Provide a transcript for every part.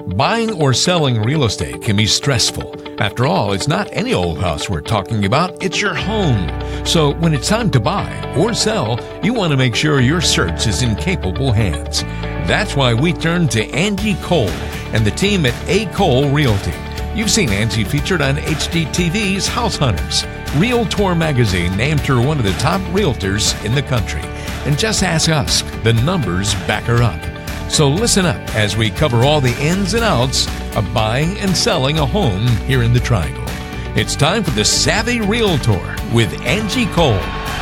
Buying or selling real estate can be stressful. After all, it's not any old house we're talking about, it's your home. So when it's time to buy or sell, you want to make sure your search is in capable hands. That's why we turn to Angie Cole and the team at A. Cole Realty. You've seen Angie featured on HGTV's House Hunters. Realtor magazine named her one of the top realtors in the country. And just ask us, the numbers back her up. So listen up as we cover all the ins and outs of buying and selling a home here in the Triangle. It's time for the Savvy Realtor with Angie Cole.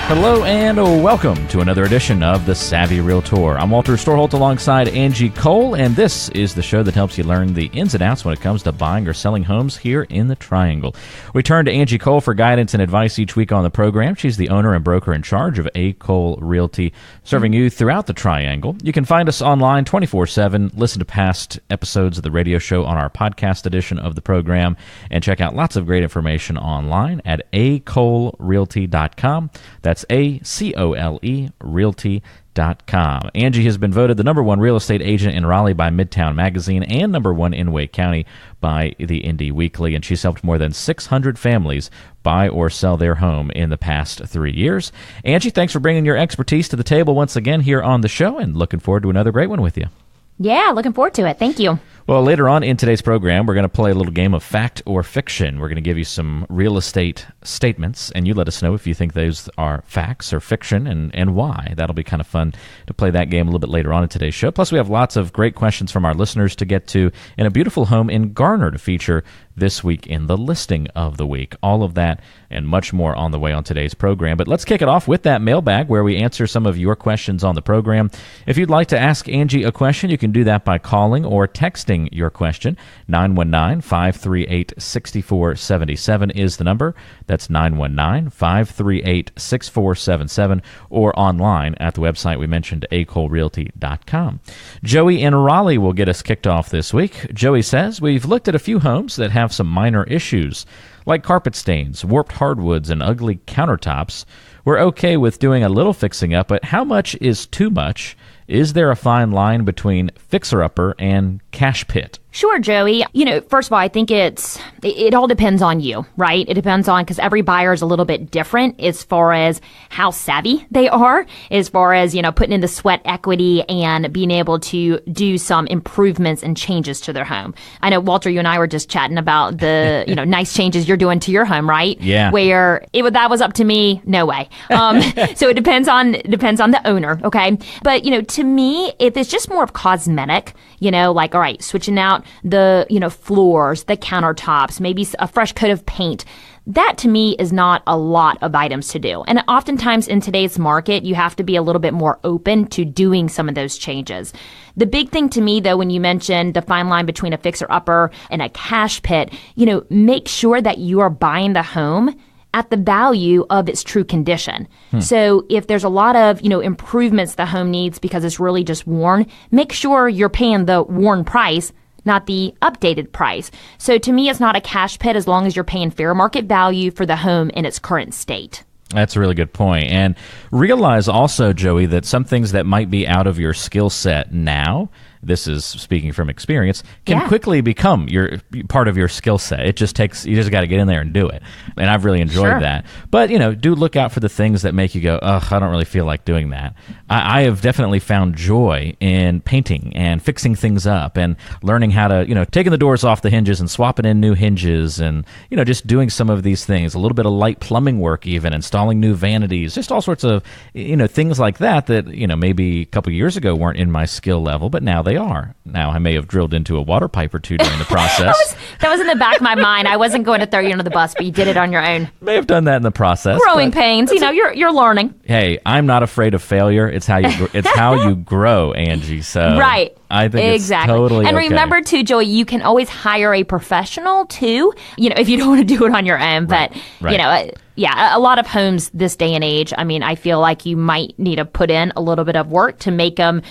Hello and welcome to another edition of the Savvy Realtor. I'm Walter Storholt alongside Angie Cole, and this is the show that helps you learn the ins and outs when it comes to buying or selling homes here in the Triangle. We turn to Angie Cole for guidance and advice each week on the program. She's the owner and broker in charge of A. Cole Realty, serving you throughout the Triangle. You can find us online 24/7, listen to past episodes of the radio show on our podcast edition of the program, and check out lots of great information online at acolerealty.com. That's ACOLE Realty.com. Angie has been voted the #1 real estate agent in Raleigh by Midtown Magazine and #1 in Wake County by the Indy Weekly, and she's helped more than 600 families buy or sell their home in the past 3 years. Angie, thanks for bringing your expertise to the table once again here on the show, and looking forward to another great one with you. Yeah, looking forward to it. Thank you. Well, later on in today's program, we're going to play a little game of fact or fiction. We're going to give you some real estate statements, and you let us know if you think those are facts or fiction and why. That'll be kind of fun to play that game a little bit later on in today's show. Plus, we have lots of great questions from our listeners to get to, and a beautiful home in Garner to feature this week in the listing of the week. All of that and much more on the way on today's program. But let's kick it off with that mailbag where we answer some of your questions on the program. If you'd like to ask Angie a question, you can do that by calling or texting your question. 919-538-6477 is the number. That's 919-538-6477, or online at the website we mentioned, acolerealty.com. Joey in Raleigh will get us kicked off this week. Joey says, we've looked at a few homes that have some minor issues, like carpet stains, warped hardwoods, and ugly countertops. We're okay with doing a little fixing up, but how much is too much? Is there a fine line between fixer-upper and cash pit? Sure, Joey. First of all, I think it all depends on you, right? It depends on, because every buyer is a little bit different as far as how savvy they are, as far as, putting in the sweat equity and being able to do some improvements and changes to their home. I know, Walter, you and I were just chatting about the, nice changes you're doing to your home, right? Yeah. Where that was up to me, no way. So it depends on the owner, okay? But, to me, if it's just more of cosmetic, like, all right, switching out the, floors, the countertops, maybe a fresh coat of paint. That to me is not a lot of items to do. And oftentimes in today's market, you have to be a little bit more open to doing some of those changes. The big thing to me, though, when you mentioned the fine line between a fixer-upper and a cash pit, make sure that you are buying the home at the value of its true condition. So if there's a lot of, improvements the home needs because it's really just worn, make sure you're paying the worn price, not the updated price. So to me, it's not a cash pit as long as you're paying fair market value for the home in its current state. That's a really good point. And realize also, Joey, that some things that might be out of your skill set now, this is speaking from experience, can quickly become your part of your skill set. You just got to get in there and do it. And I've really enjoyed that. But, do look out for the things that make you go, ugh, I don't really feel like doing that. I have definitely found joy in painting and fixing things up and learning how to, taking the doors off the hinges and swapping in new hinges and, just doing some of these things, a little bit of light plumbing work even, installing new vanities, just all sorts of, things like that, maybe a couple years ago weren't in my skill level, but now they are. Now, I may have drilled into a water pipe or two during the process. that was in the back of my mind. I wasn't going to throw you under the bus, but you did it on your own. May have done that in the process. Growing pains. You're learning. Hey, I'm not afraid of failure. It's how you grow, Angie. So right. I think exactly. It's totally and okay. remember, too, Joey, you can always hire a professional, too, if you don't want to do it on your own. But, Right. a lot of homes this day and age, I feel like you might need to put in a little bit of work to make them,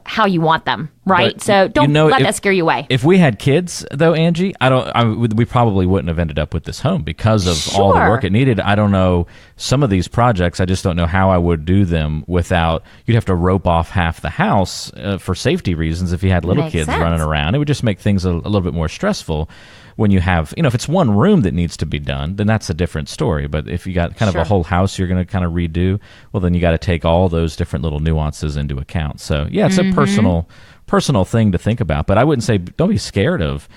how you want them, right? But, So don't let that scare you away. If we had kids, though, Angie, we probably wouldn't have ended up with this home because of all the work it needed. I don't know. Some of these projects, I just don't know how I would do them without, you'd have to rope off half the house for safety reasons if you had little kids running around. It would just make things a little bit more stressful. When you have, if it's one room that needs to be done, then that's a different story. But if you got kind of a whole house you're going to kind of redo, well, then you got to take all those different little nuances into account. So, yeah, it's a personal thing to think about. But I wouldn't say don't be scared of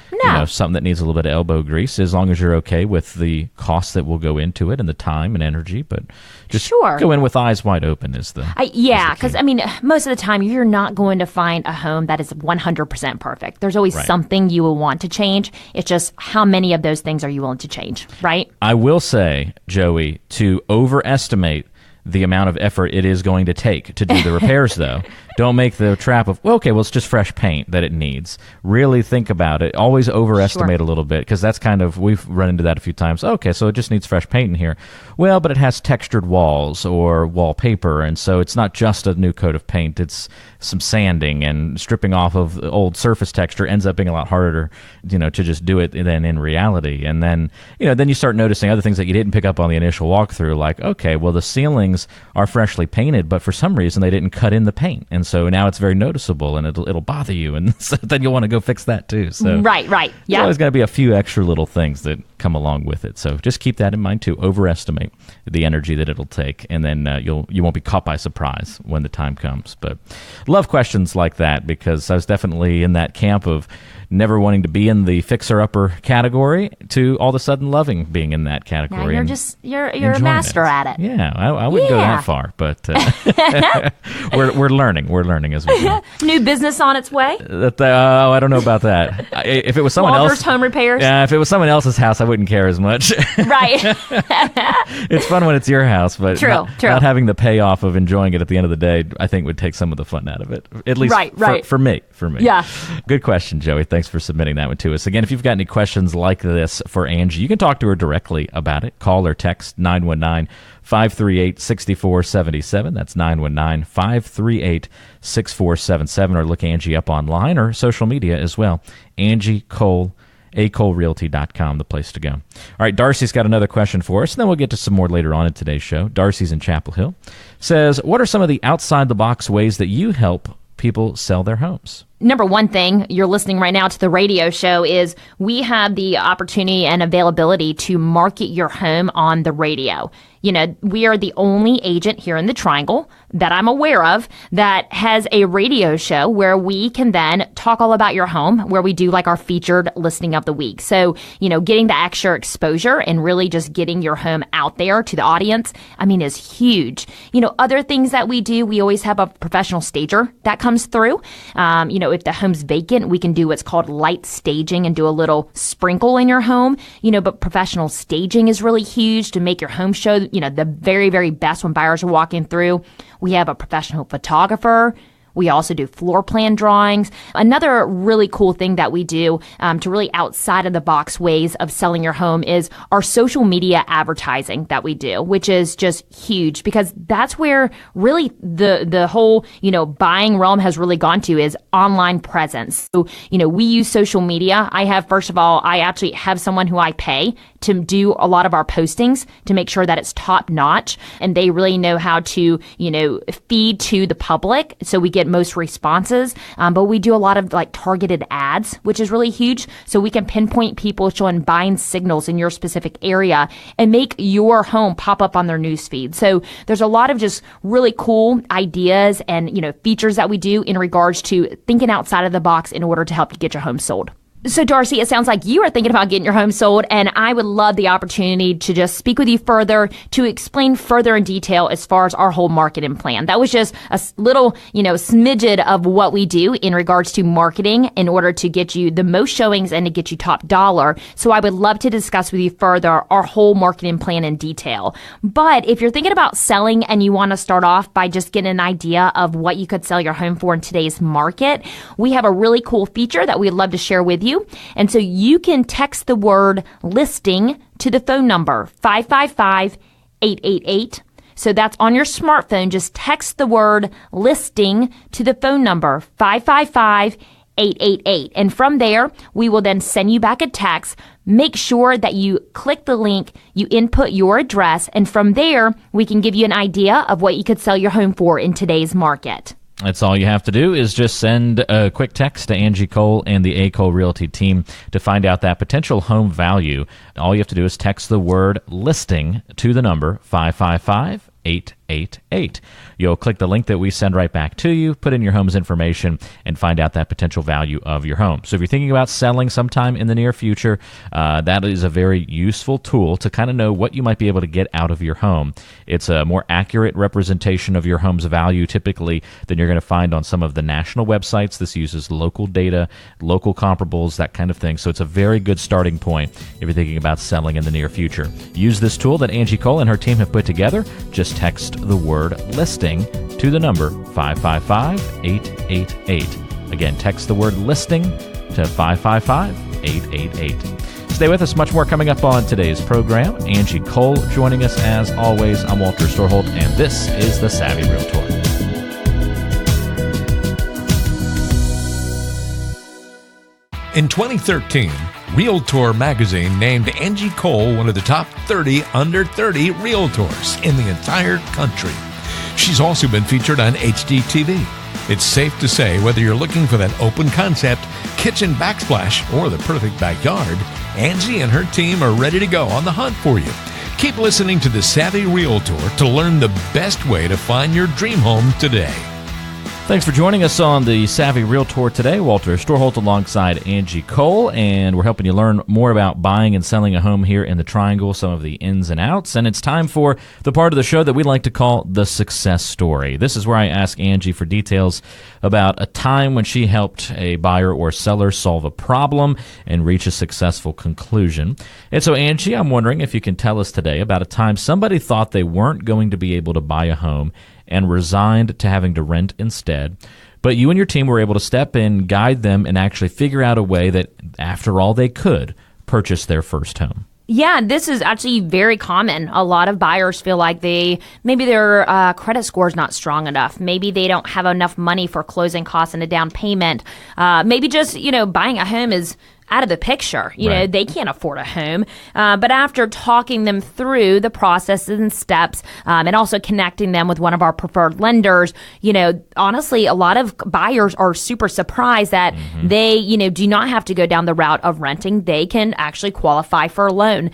something that needs a little bit of elbow grease, as long as you're okay with the costs that will go into it and the time and energy. But just go in with eyes wide open is the because most of the time you're not going to find a home that is 100% perfect. There's always something you will want to change. It's just how many of those things are you willing to change, right? I will say, Joey, to overestimate the amount of effort it is going to take to do the repairs, though. Don't make the trap of, it's just fresh paint that it needs. Really think about it. Always overestimate a little bit, because that's we've run into that a few times. Okay, so it just needs fresh paint in here. Well, but it has textured walls or wallpaper, and so it's not just a new coat of paint. It's some sanding and stripping off of old surface texture ends up being a lot harder, to just do it than in reality. And then, then you start noticing other things that you didn't pick up on the initial walkthrough, like, okay, well, the ceilings are freshly painted, but for some reason they didn't cut in the paint. And so now it's very noticeable and it'll bother you. And so then you'll want to go fix that too. So Right. Yeah. There's always got to be a few extra little things that come along with it. So just keep that in mind too. Overestimate the energy that it'll take. And then you won't be caught by surprise when the time comes. But love questions like that, because I was definitely in that camp of never wanting to be in the fixer-upper category to all of a sudden loving being in that category. Now you're a master at it. Yeah, I wouldn't go that far, but we're learning. We're learning as we go. New business on its way? I don't know about that. If it was someone Walter's Home Repairs? Yeah, if it was someone else's house, I wouldn't care as much. Right. It's fun when it's your house, but True. Not having the payoff of enjoying it at the end of the day, I think would take some of the fun out of it. At least for me. Yeah. Good question, Joey. Thanks for submitting that one to us. Again, if you've got any questions like this for Angie, you can talk to her directly about it. Call or text 919-538-6477. That's 919-538-6477. Or look Angie up online or social media as well. Angie Cole, acolerealty.com, the place to go. All right, Darcy's got another question for us, and then we'll get to some more later on in today's show. Darcy's in Chapel Hill. Says, what are some of the outside-the-box ways that you help people sell their homes? Number one thing, you're listening right now to the radio show, is we have the opportunity and availability to market your home on the radio. We are the only agent here in the Triangle that I'm aware of that has a radio show where we can then talk all about your home, where we do like our featured listing of the week. So, getting the extra exposure and really just getting your home out there to the audience, is huge. Other things that we do, we always have a professional stager that comes through. If the home's vacant, we can do what's called light staging and do a little sprinkle in your home, but professional staging is really huge to make your home show, the very, very best when buyers are walking through. We have a professional photographer. We also do floor plan drawings. Another really cool thing that we do to really outside of the box ways of selling your home is our social media advertising that we do, which is just huge, because that's where really the whole, buying realm has really gone to, is online presence. So, we use social media. I actually have someone who I pay to do a lot of our postings to make sure that it's top notch, and they really know how to, feed to the public. So we get most responses, but we do a lot of targeted ads, which is really huge. So we can pinpoint people showing buying signals in your specific area and make your home pop up on their newsfeed. So there's a lot of just really cool ideas and, features that we do in regards to thinking outside of the box in order to help you get your home sold. So, Darcy, it sounds like you are thinking about getting your home sold, and I would love the opportunity to just speak with you further to explain further in detail as far as our whole marketing plan. That was just a little, smidget of what we do in regards to marketing in order to get you the most showings and to get you top dollar. So I would love to discuss with you further our whole marketing plan in detail. But if you're thinking about selling and you want to start off by just getting an idea of what you could sell your home for in today's market, we have a really cool feature that we'd love to share with you. And so you can text the word listing to the phone number 555-888. So that's on your smartphone. Just text the word listing to the phone number 555-888. And from there, we will then send you back a text. Make sure that you click the link, you input your address, and from there, we can give you an idea of what you could sell your home for in today's market. That's all you have to do is just send a quick text to Angie Cole and the A. Cole Realty team to find out that potential home value. All you have to do is text the word listing to the number 555-888. You'll click the link that we send right back to you, put in your home's information, and find out that potential value of your home. So if you're thinking about selling sometime in the near future, that is a very useful tool to kind of know what you might be able to get out of your home. It's a more accurate representation of your home's value typically than you're going to find on some of the national websites. This uses local data, local comparables, that kind of thing. So it's a very good starting point if you're thinking about selling in the near future. Use this tool that Angie Cole and her team have put together. Just text the word listing to the number 555-888. Again, text the word listing to 555-888. Stay with us. Much more coming up on today's program. Angie Cole joining us as always. I'm Walter Storholt, and this is The Savvy Realtor. In 2013, Realtor magazine named Angie Cole one of the top 30 under 30 realtors in the entire country. She's also been featured on HGTV. It's safe to say whether you're looking for that open concept, kitchen backsplash, or the perfect backyard, Angie and her team are ready to go on the hunt for you. Keep listening to The Savvy Realtor to learn the best way to find your dream home today. Thanks for joining us on the Savvy Realtor today. Walter Storholt alongside Angie Cole, and we're helping you learn more about buying and selling a home here in the Triangle, some of the ins and outs. And it's time for the part of the show that we like to call the success story. This is where I ask Angie for details about a time when she helped a buyer or seller solve a problem and reach a successful conclusion. And so, Angie, I'm wondering if you can tell us today about a time somebody thought they weren't going to be able to buy a home and resigned to having to rent instead. But you and your team were able to step in, guide them, and actually figure out a way that, after all, they could purchase their first home. Yeah, this is actually very common. A lot of buyers feel like maybe their credit score is not strong enough. Maybe they don't have enough money for closing costs and a down payment. Maybe just, buying a home is out of the picture. They can't afford a home. But after talking them through the processes and steps, and also connecting them with one of our preferred lenders, honestly, a lot of buyers are super surprised that they, do not have to go down the route of renting. They can actually qualify for a loan.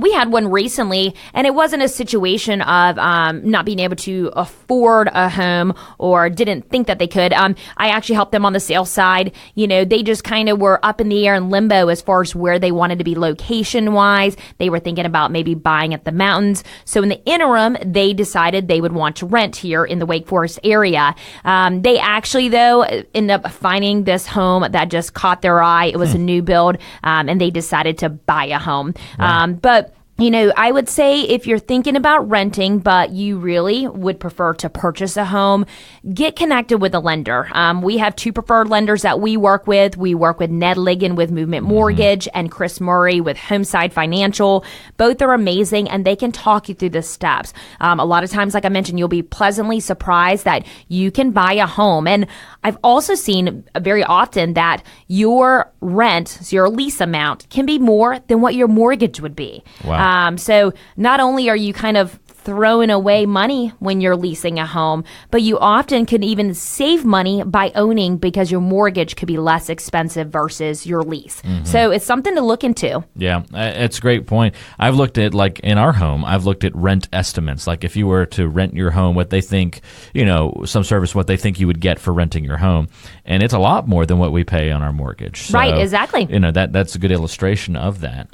We had one recently, and it wasn't a situation of not being able to afford a home or didn't think that they could. I actually helped them on the sales side. They just kind of were up in the air and limbo as far as where they wanted to be location wise. They were thinking about maybe buying at the mountains. So in the interim, they decided they would want to rent here in the Wake Forest area. They actually, though, ended up finding this home that just caught their eye. It was a new build, and they decided to buy a home. Wow. But I would say if you're thinking about renting, but you really would prefer to purchase a home, get connected with a lender. We have two preferred lenders that we work with. We work with Ned Ligon with Movement Mortgage and Chris Murray with Homeside Financial. Both are amazing, and they can talk you through the steps. A lot of times, like I mentioned, you'll be pleasantly surprised that you can buy a home. And I've also seen very often that your rent, so your lease amount, can be more than what your mortgage would be. Wow. So not only are you kind of throwing away money when you're leasing a home, but you often can even save money by owning because your mortgage could be less expensive versus your lease. So it's something to look into. Yeah, it's a great point. I've looked at, like in our home, I've looked at rent estimates. Like if you were to rent your home, what they think, some service, what they think you would get for renting your home. And it's a lot more than what we pay on our mortgage. So, right, exactly. That's a good illustration of that.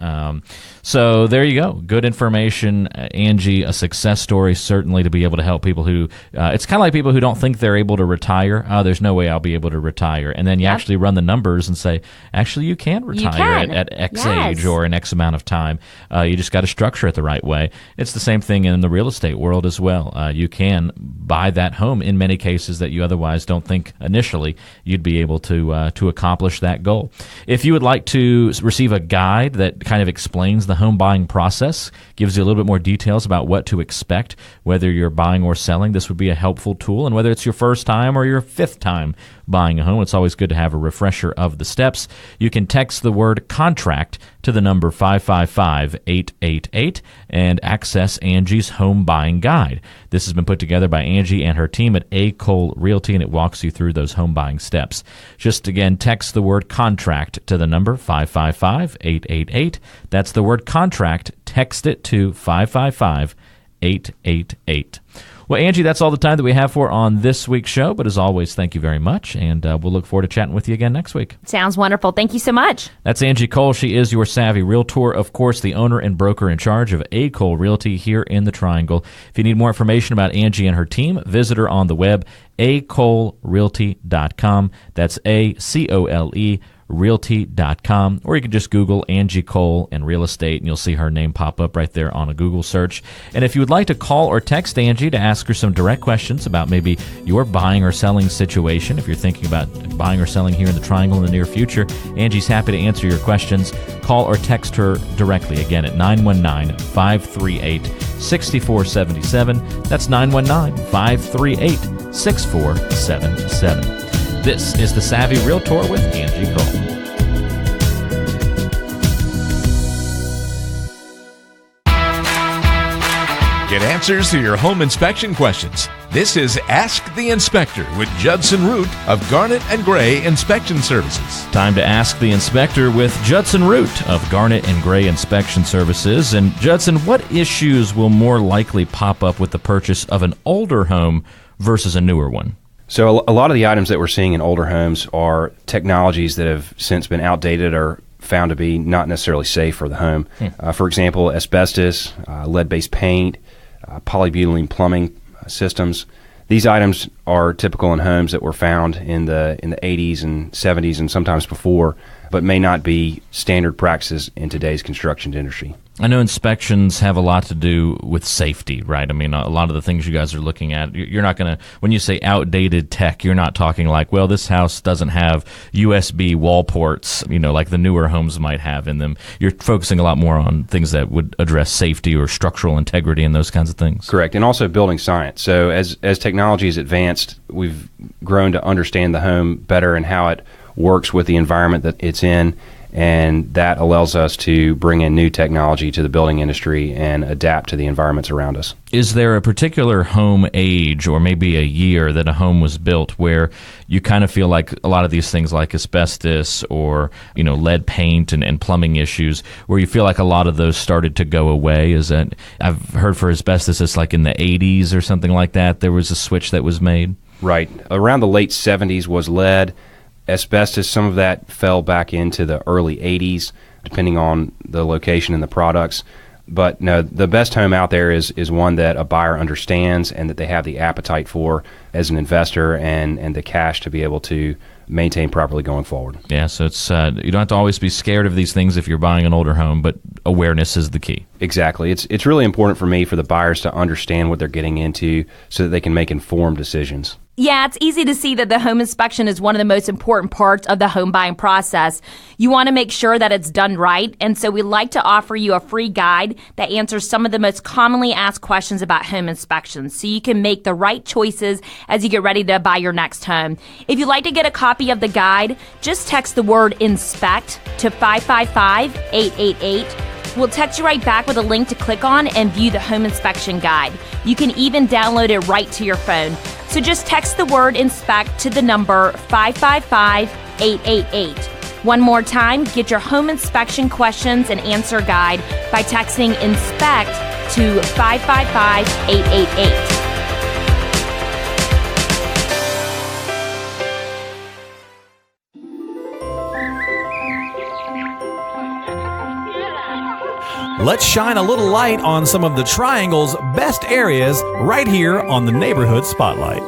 So there you go. Good information, Angie, a success story certainly to be able to help people who, it's kind of like people who don't think they're able to retire. There's no way I'll be able to retire. And then you actually run the numbers and say, actually, you can retire at X age or an X amount of time. You just got to structure it the right way. It's the same thing in the real estate world as well. You can buy that home in many cases that you otherwise don't think initially you'd be able to accomplish that goal. If you would like to receive a guide that kind of explains the home buying process, gives you a little bit more details about what to expect expect. Whether you're buying or selling, this would be a helpful tool. And whether it's your first time or your fifth time buying a home, it's always good to have a refresher of the steps. You can text the word contract to the number 555-888 and access Angie's home buying guide. This has been put together by Angie and her team at A. Cole Realty, and it walks you through those home buying steps. Just again, text the word contract to the number 555-888. That's the word contract. Text it to 555-888. Well, Angie, that's all the time that we have for on this week's show. But as always, thank you very much. And we'll look forward to chatting with you again next week. Sounds wonderful. Thank you so much. That's Angie Cole. She is your savvy realtor, of course, the owner and broker in charge of A. Cole Realty here in the Triangle. If you need more information about Angie and her team, visit her on the web, acolerealty.com. That's ACOLE realty.com, or you can just Google Angie Cole and real estate, and you'll see her name pop up right there on a Google search. And if you would like to call or text Angie to ask her some direct questions about maybe your buying or selling situation, if you're thinking about buying or selling here in the Triangle in the near future, Angie's happy to answer your questions. Call or text her directly, again, at 919-538-6477. That's 919-538-6477. This is The Savvy Realtor with Angie Cole. Get answers to your home inspection questions. This is Ask the Inspector with Judson Root of Garnet & Gray Inspection Services. Time to Ask the Inspector with Judson Root of Garnet & Gray Inspection Services. And Judson, what issues will more likely pop up with the purchase of an older home versus a newer one? So a lot of the items that we're seeing in older homes are technologies that have since been outdated or found to be not necessarily safe for the home. For example, asbestos, lead-based paint, polybutylene plumbing systems. These items are typical in homes that were found in the 80s and 70s and sometimes before, but may not be standard practices in today's construction industry. I know inspections have a lot to do with safety, right? I mean, a lot of the things you guys are looking at, you're not going to, when you say outdated tech, you're not talking like, well, this house doesn't have USB wall ports, like the newer homes might have in them. You're focusing a lot more on things that would address safety or structural integrity and those kinds of things. Correct, and also building science. So as technology has advanced, we've grown to understand the home better and how it works with the environment that it's in. And that allows us to bring in new technology to the building industry and adapt to the environments around us. Is there a particular home age or maybe a year that a home was built where you kind of feel like a lot of these things like asbestos or, lead paint and plumbing issues, where you feel like a lot of those started to go away? Is that, I've heard for asbestos, it's like in the 80s or something like that, there was a switch that was made? Right. Around the late 70s was lead. Asbestos, some of that fell back into the early 80s, depending on the location and the products. But no, the best home out there is one that a buyer understands and that they have the appetite for as an investor and the cash to be able to maintain properly going forward. Yeah, so it's you don't have to always be scared of these things if you're buying an older home, but awareness is the key. Exactly. It's really important for me for the buyers to understand what they're getting into so that they can make informed decisions. Yeah, it's easy to see that the home inspection is one of the most important parts of the home buying process. You want to make sure that it's done right, and so we'd like to offer you a free guide that answers some of the most commonly asked questions about home inspections, so you can make the right choices as you get ready to buy your next home. If you'd like to get a copy of the guide, just text the word INSPECT to 555-888. We'll text you right back with a link to click on and view the home inspection guide. You can even download it right to your phone. So just text the word INSPECT to the number 555-888. One more time, get your home inspection questions and answer guide by texting INSPECT to 555-888. Let's shine a little light on some of the Triangle's best areas right here on the Neighborhood Spotlight.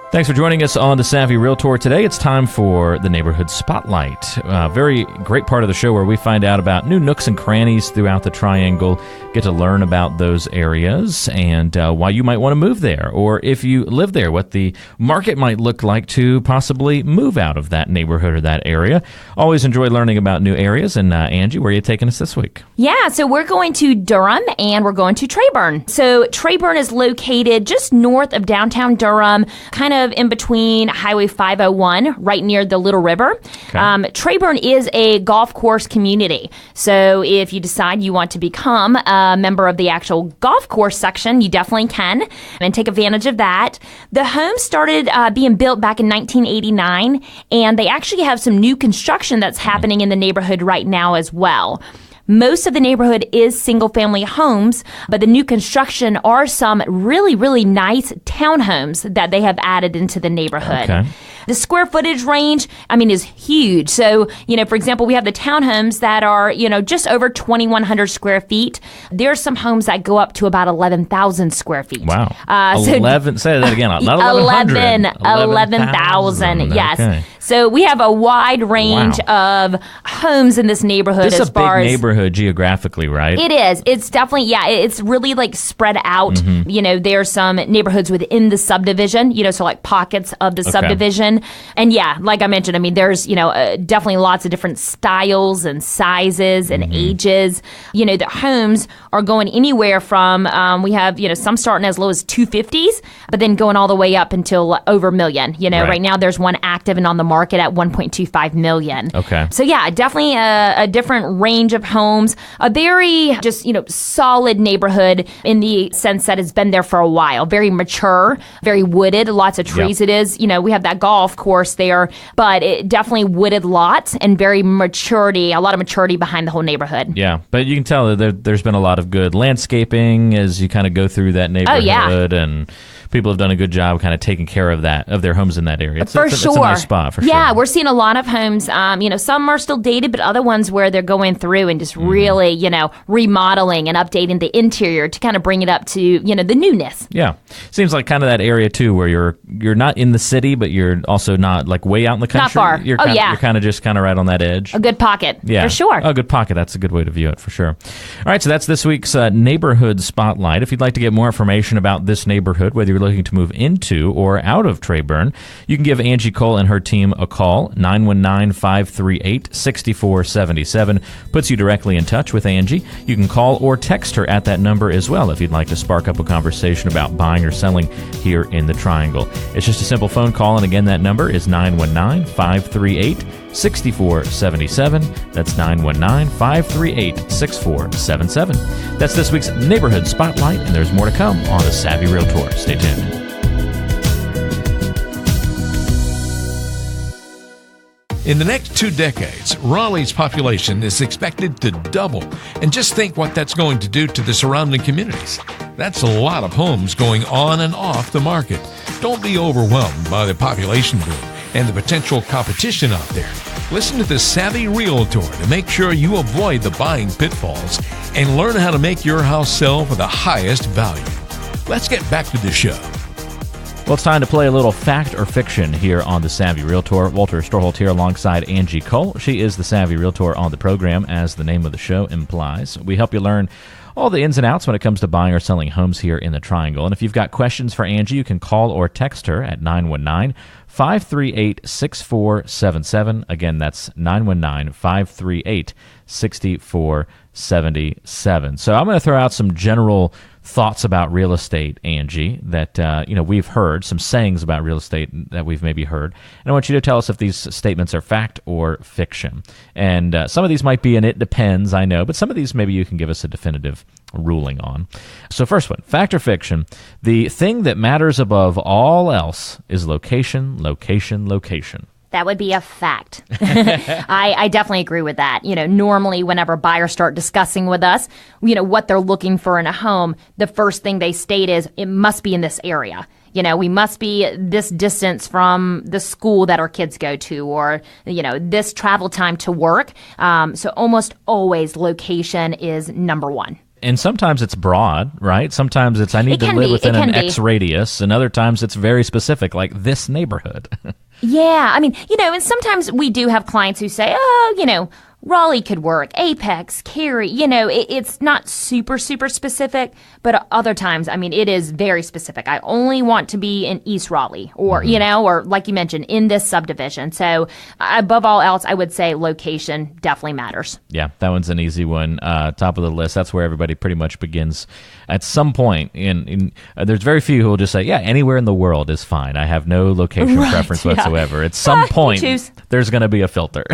Thanks for joining us on the Savvy Realtor today. It's time for the Neighborhood Spotlight. Very great part of the show where we find out about new nooks and crannies throughout the Triangle, get to learn about those areas and why you might want to move there, or if you live there, what the market might look like to possibly move out of that neighborhood or that area. Always enjoy learning about new areas. And Angie, where are you taking us this week? Yeah, so we're going to Durham and we're going to Treyburn. So Treyburn is located just north of downtown Durham, kind of in between Highway 501, right near the Little River. Okay. Treyburn is a golf course community. So if you decide you want to become a member of the actual golf course section, you definitely can and take advantage of that. The home started being built back in 1989, and they actually have some new construction that's happening in the neighborhood right now as well. Most of the neighborhood is single-family homes, but the new construction are some really, really nice townhomes that they have added into the neighborhood. Okay. The square footage range, is huge. So, for example, we have the townhomes that are, just over 2,100 square feet. There are some homes that go up to about 11,000 square feet. Wow. 11, say that again, not 1,100. 11,000, yes. Okay. So we have a wide range of homes in this neighborhood. This is as a big far as neighborhood geographically, right? It is. It's definitely, it's really like spread out. Mm-hmm. There's some neighborhoods within the subdivision, so like pockets of the subdivision. And like I mentioned, there's, definitely lots of different styles and sizes and ages. The homes are going anywhere from, we have, some starting as low as 250s, but then going all the way up until over $1 million. Right now there's one active and on the market at $1.25 million. Okay. So definitely a different range of homes. A very just, solid neighborhood in the sense that it's been there for a while. Very mature, very wooded, lots of trees. It is, we have that golf course there, but it definitely wooded lots and very a lot of maturity behind the whole neighborhood. Yeah, but you can tell that there's been a lot of good landscaping as you kind of go through that neighborhood, and people have done a good job kind of taking care of their homes in that area. It's a nice spot, for sure. Yeah, we're seeing a lot of homes, some are still dated, but other ones where they're going through and just really, remodeling and updating the interior to kind of bring it up to, the newness. Yeah. Seems like kind of that area, too, where you're not in the city, but you're also not like way out in the country. Not far. You're kind of just kind of right on that edge. A good pocket, for sure. A good pocket. That's a good way to view it, for sure. All right, so that's this week's Neighborhood Spotlight. If you'd like to get more information about this neighborhood, whether you're looking to move into or out of Treyburn, you can give Angie Cole and her team a call. 919-538-6477 puts you directly in touch with Angie. You can call or text her at that number as well if you'd like to spark up a conversation about buying or selling here in the Triangle. It's just a simple phone call, and again, that number is 919-538-6477. That's 919-538-6477. That's this week's Neighborhood Spotlight, and there's more to come on the Savvy Realtor. Stay tuned. In the next 2 decades, Raleigh's population is expected to double. And just think what that's going to do to the surrounding communities. That's a lot of homes going on and off the market. Don't be overwhelmed by the population boom and the potential competition out there. Listen to the Savvy Realtor to make sure you avoid the buying pitfalls and learn how to make your house sell for the highest value. Let's get back to the show. Well, it's time to play a little fact or fiction here on the Savvy Realtor. Walter Storholt here alongside Angie Cole. She is the Savvy Realtor on the program, as the name of the show implies. We help you learn all the ins and outs when it comes to buying or selling homes here in the Triangle. And if you've got questions for Angie, you can call or text her at 919-538-6477. Again, that's 919-538-6477. So I'm going to throw out some general thoughts about real estate, Angie, that we've heard, some sayings about real estate that we've maybe heard. And I want you to tell us if these statements are fact or fiction. And some of these might be an it depends, I know, but some of these maybe you can give us a definitive ruling on. So first one, fact or fiction, the thing that matters above all else is location, location, location. That would be a fact. I definitely agree with that. Normally whenever buyers start discussing with us, what they're looking for in a home, the first thing they state is it must be in this area. We must be this distance from the school that our kids go to, or, this travel time to work. So almost always location is number one. And sometimes it's broad, right? Sometimes it's I need to live within an X radius, and other times it's very specific, like this neighborhood. Yeah, I mean, and sometimes we do have clients who say, Raleigh could work, Apex, Cary, it's not super, super specific, but other times, I mean, it is very specific. I only want to be in East Raleigh or, or like you mentioned, in this subdivision. So above all else, I would say location definitely matters. Yeah, that one's an easy one. Top of the list. That's where everybody pretty much begins at some point. There's very few who will just say, yeah, anywhere in the world is fine. I have no location preference whatsoever. At some point, there's going to be a filter.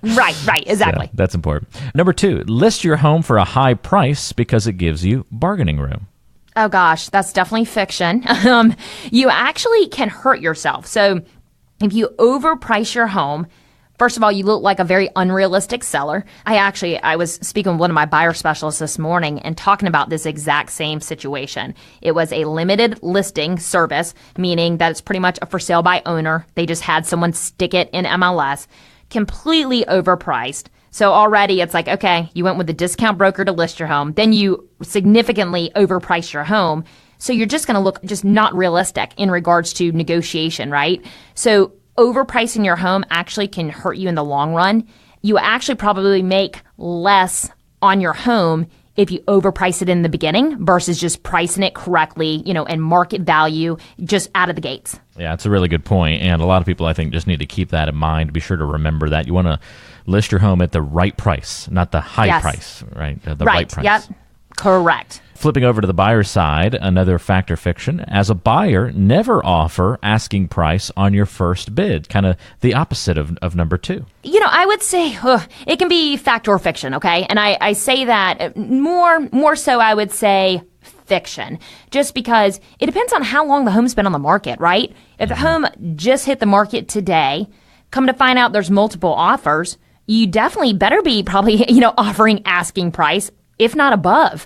Right, exactly. So that's important. Number 2, list your home for a high price because it gives you bargaining room. Oh gosh, that's definitely fiction. You actually can hurt yourself. So if you overprice your home, first of all, you look like a very unrealistic seller. I was speaking with one of my buyer specialists this morning and talking about this exact same situation. It was a limited listing service, meaning that it's pretty much a for sale by owner. They just had someone stick it in MLS, completely overpriced. So already it's like, okay, you went with a discount broker to list your home. Then you significantly overpriced your home. So you're just going to look just not realistic in regards to negotiation, right? So overpricing your home actually can hurt you in the long run. You actually probably make less on your home if you overprice it in the beginning versus just pricing it correctly, and market value just out of the gates. Yeah, it's a really good point. And a lot of people, I think, just need to keep that in mind. Be sure to remember that. You want to list your home at the right price, not the high price, right? The right price. Yep. Correct. Flipping over to the buyer's side, another fact or fiction. As a buyer, never offer asking price on your first bid. Kind of the opposite of number 2. I would say it can be fact or fiction, okay? And I say that more so I would say fiction, just because it depends on how long the home's been on the market, right? If the home just hit the market today, come to find out there's multiple offers, you definitely better be probably, offering asking price, if not above.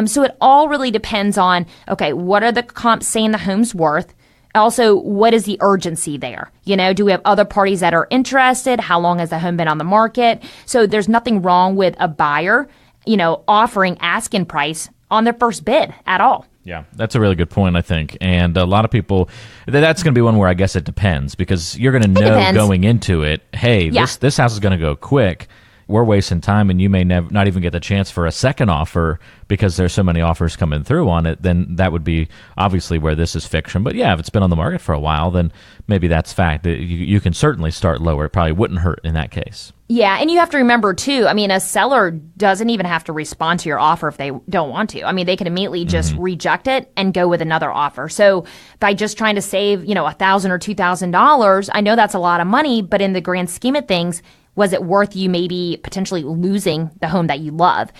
So it all really depends on, okay, what are the comps saying the home's worth? Also, what is the urgency there? Do we have other parties that are interested? How long has the home been on the market? So there's nothing wrong with a buyer, offering asking price on their first bid at all. Yeah, that's a really good point, I think. And a lot of people, that's going to be one where I guess it depends, because you're going to know going into it, hey, this house is going to go quick. We're wasting time, and you may not even get the chance for a second offer because there's so many offers coming through on it. Then that would be obviously where this is fiction. But yeah, if it's been on the market for a while, then maybe that's fact. You can certainly start lower. It probably wouldn't hurt in that case. Yeah, and you have to remember, too, a seller doesn't even have to respond to your offer if they don't want to. They can immediately just reject it and go with another offer. So by just trying to save, $1,000 or $2,000, I know that's a lot of money, but in the grand scheme of things, was it worth you maybe potentially losing the home that you love?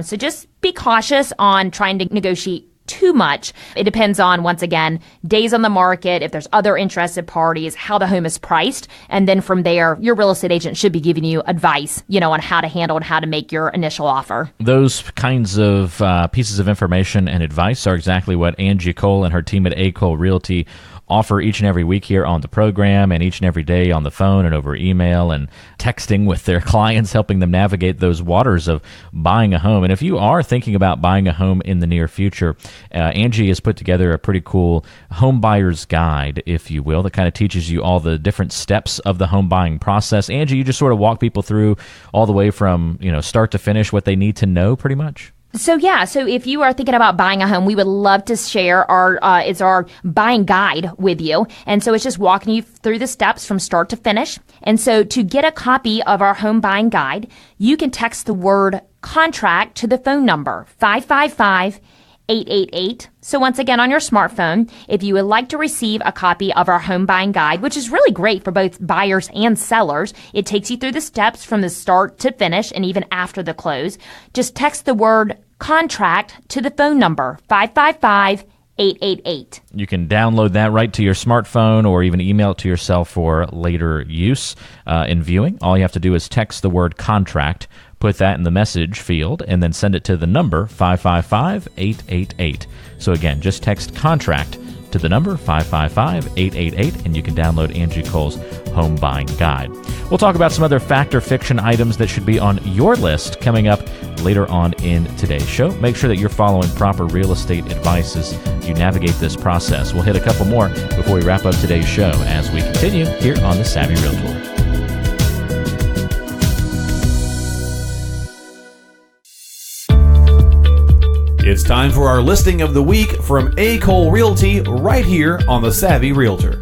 So just be cautious on trying to negotiate too much. It depends on, once again, days on the market, if there's other interested parties, how the home is priced. And then from there, your real estate agent should be giving you advice, on how to handle and how to make your initial offer. Those kinds of pieces of information and advice are exactly what Angie Cole and her team at A. Cole Realty offer each and every week here on the program, and each and every day on the phone and over email and texting with their clients, helping them navigate those waters of buying a home. And if you are thinking about buying a home in the near future, Angie has put together a pretty cool home buyer's guide, if you will, that kind of teaches you all the different steps of the home buying process. Angie, you just sort of walk people through all the way from, start to finish, what they need to know pretty much. So if you are thinking about buying a home, we would love to share our buying guide with you. And so it's just walking you through the steps from start to finish. And so to get a copy of our home buying guide, you can text the word contract to the phone number 555-888. So once again, on your smartphone, if you would like to receive a copy of our home buying guide, which is really great for both buyers and sellers, it takes you through the steps from the start to finish and even after the close. Just text the word contract to the phone number 555-888. You can download that right to your smartphone or even email it to yourself for later use in viewing. All you have to do is text the word contract, put that in the message field, and then send it to the number 555-888. So again, just text contract to the number 555-888, and you can download Angie Cole's Home Buying Guide. We'll talk about some other fact or fiction items that should be on your list coming up later on in today's show. Make sure that you're following proper real estate advice as you navigate this process. We'll hit a couple more before we wrap up today's show as we continue here on the Savvy Realtor. It's time for our listing of the week from A. Cole Realty right here on the Savvy Realtor.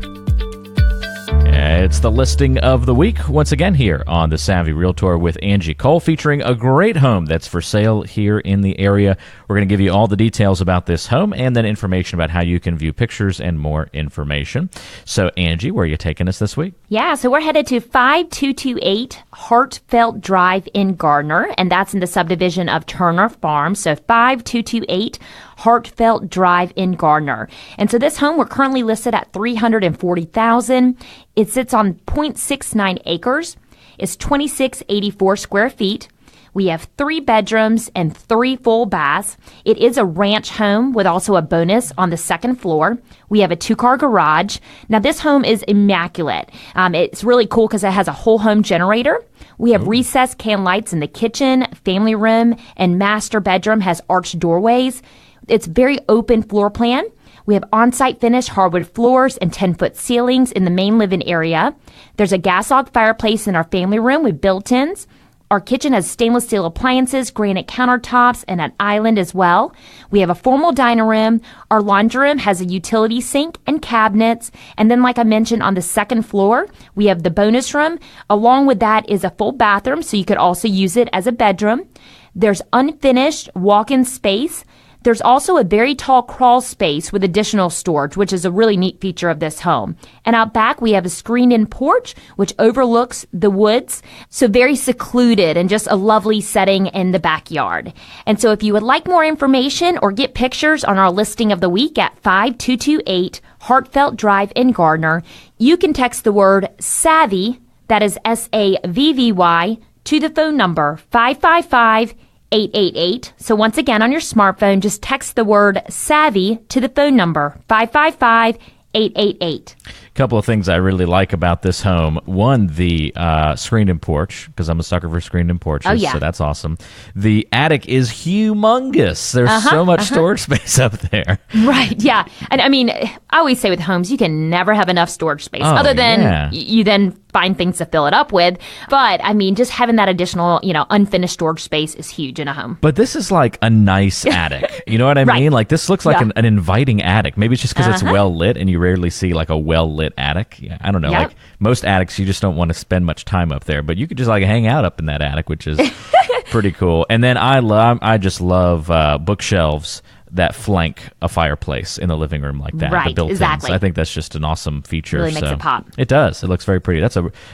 It's the listing of the week once again here on the Savvy Realtor with Angie Cole, featuring a great home that's for sale here in the area. We're going to give you all the details about this home and then information about how you can view pictures and more information. So, Angie, where are you taking us this week? Yeah, so we're headed to 5228 Heartfelt Drive in Gardner, and that's in the subdivision of Turner Farm. So 5228 Heartfelt Drive in Gardner. And so this home, we're currently listed at $340,000. It sits on 0.69 acres. It's 2684 square feet. We have 3 bedrooms and 3 full baths. It is a ranch home with also a bonus on the second floor. We have a 2-car garage. Now, this home is immaculate. It's really cool because it has a whole home generator. We have recessed can lights in the kitchen, family room, and master bedroom has arched doorways. It's very open floor plan. We have on-site finished hardwood floors and 10-foot ceilings in the main living area. There's a gas log fireplace in our family room with built-ins. Our kitchen has stainless steel appliances, granite countertops, and an island as well. We have a formal dining room. Our laundry room has a utility sink and cabinets. And then, like I mentioned, on the second floor, we have the bonus room. Along with that is a full bathroom, so you could also use it as a bedroom. There's unfinished walk-in space. There's also a very tall crawl space with additional storage, which is a really neat feature of this home. And out back, we have a screened-in porch, which overlooks the woods. So very secluded and just a lovely setting in the backyard. And so if you would like more information or get pictures on our listing of the week at 5228 Heartfelt Drive in Gardner, you can text the word SAVVY, that is SAVVY, to the phone number 555-888. So once again, on your smartphone, just text the word SAVVY to the phone number 555-888. Couple of things I really like about this home. One, the screened-in porch, because I'm a sucker for screened-in porches, so that's awesome. The attic is humongous. There's so much storage space up there. Right, yeah. And I mean, I always say with homes, you can never have enough storage space, other than you then find things to fill it up with. But I mean, just having that additional, unfinished storage space is huge in a home. But this is like a nice attic. You know what I mean? Like, this looks like an inviting attic. Maybe it's just because it's well lit, and you rarely see like a well lit attic. Yeah, I don't know. Like most attics, you just don't want to spend much time up there, but you could just like hang out up in that attic, which is pretty cool. And then I just love bookshelves that flank a fireplace in the living room like that. Right, the built-ins. exactly. I think that's just an awesome feature. Really makes it pop. It does. It looks very pretty.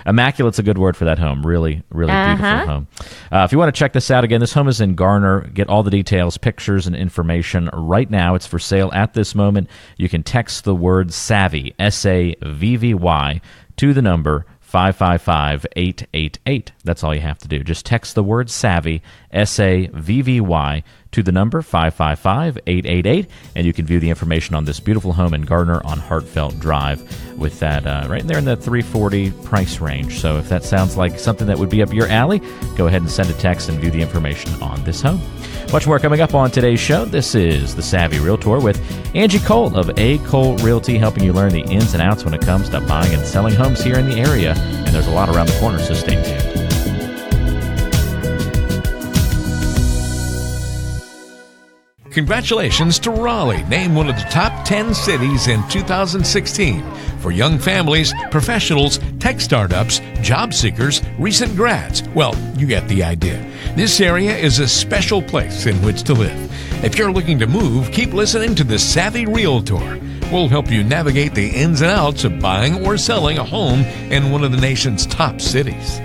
Immaculate's a good word for that home. Really, really beautiful home. If you want to check this out again, this home is in Garner. Get all the details, pictures, and information right now. It's for sale at this moment. You can text the word SAVVY, SAVVY, to the number 555-888. That's all you have to do. Just text the word SAVVY, SAVVY, to the number 555-888, and you can view the information on this beautiful home in Gardner on Heartfelt Drive with that right there in the $340 price range. So if that sounds like something that would be up your alley, go ahead and send a text and view the information on this home. Much more coming up on today's show. This is the Savvy Realtor with Angie Cole of A. Cole Realty, helping you learn the ins and outs when it comes to buying and selling homes here in the area. And there's a lot around the corner, so stay tuned. Congratulations to Raleigh, named one of the top 10 cities in 2016 for young families, professionals, tech startups, job seekers, recent grads. Well, you get the idea. This area is a special place in which to live. If you're looking to move, keep listening to the Savvy Realtor. We'll help you navigate the ins and outs of buying or selling a home in one of the nation's top cities.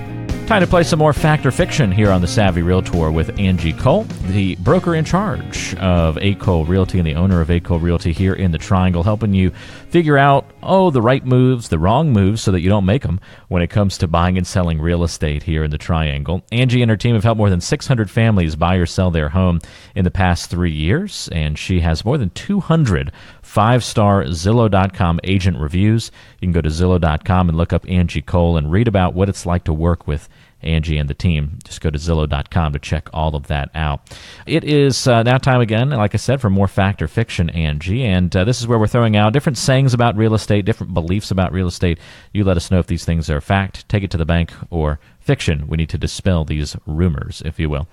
Time to play some more fact or fiction here on the Savvy Realtor with Angie Cole, the broker in charge of A. Cole Realty and the owner of A. Cole Realty here in the Triangle, helping you figure out the right moves, the wrong moves, so that you don't make them when it comes to buying and selling real estate here in the Triangle. Angie and her team have helped more than 600 families buy or sell their home in the past 3 years, and she has more than 200 5-star Zillow.com agent reviews. You can go to Zillow.com and look up Angie Cole and read about what it's like to work with Angie and the team. Just go to Zillow.com to check all of that out. It is now time again, like I said, for more Fact or Fiction, Angie. And this is where we're throwing out different sayings about real estate, different beliefs about real estate. You let us know if these things are fact, take it to the bank, or fiction. We need to dispel these rumors, if you will.